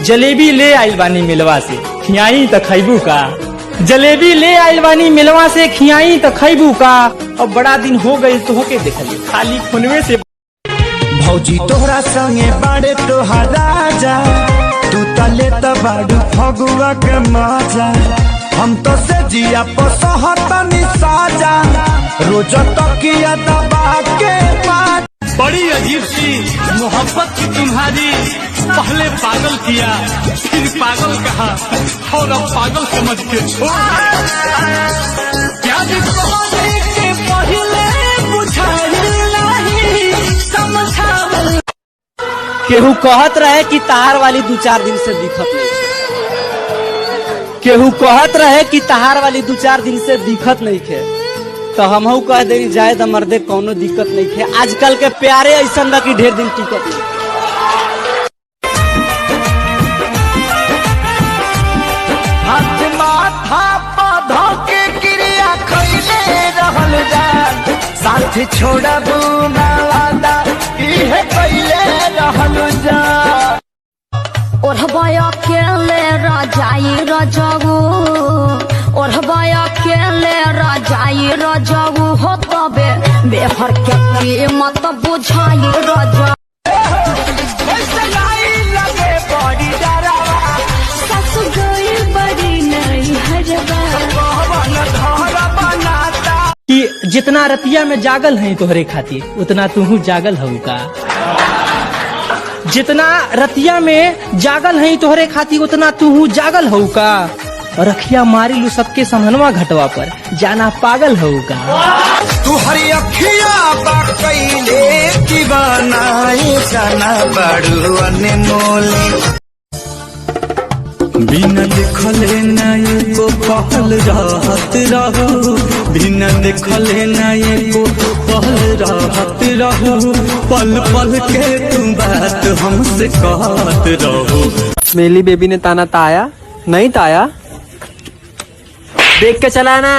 जलेबी ले आइल बानी मिलवा से खियाई त खैबू का। जलेबी ले आइल बानी मिलवा से खियाई त खैबू का। अब बड़ा दिन हो गई तो होके देखलिए खाली खुनवे से। भौजी तोहरा संगे बाड़े तोहार राजा, तू तले त बाड़ू फगुआ के मजा। हम तो से जिया पसहतनी साजा, रोज तकिया दबा के बात। बड़ी अजीब सी मोहब्बत की तुम्हारी, पहले पागल किया फिर पागल कहा और अब पागल समझ के छोड़। क्या केहू कहत रहे कि तहार वाली 2-4 दिन से दिखत नहीं। केहू कहत रहे कि तहार वाली 2-4 दिन से दिखत नहीं थे, तो हमहू कह दे जाए तो मर्दे कोनो दिक्कत नहीं थे। आजकल के प्यारे ऐसा न कि ढेर दिन टिकत नहीं। हाथ माथा पौधों के क्रिया खैले रहल जान, साथ छोड़बू ना वादा इहे कैले रहल जान। ओढ़बया केले राजाई रजगू, ओढ़बया केले राजाई रजगू हो तबे बेहर के कीमत बुझाई रजा। सासु गई बड़ी नहीं हरबा कि जितना रतिया में जागल है तोहरे खातिर उतना तू जागल हऊ का। जितना रतिया में जागल है तोहरे खातिर उतना तू जागल हऊ का। रखिया मारी लू सबके समनवा घटवा पर जाना पागल हऊ का। तू हरी अखिया बाकैले दीवानाए जाना बड़ू अनमोले। बिना देखले नाये को पहल राहत रहू, बिना देखले नाये को पहल राहत रहू। पल पल के तुम बात हमसे कहत रहू। मेली बेबी ने ताना ताया नहीं ताया, देख के चला ना।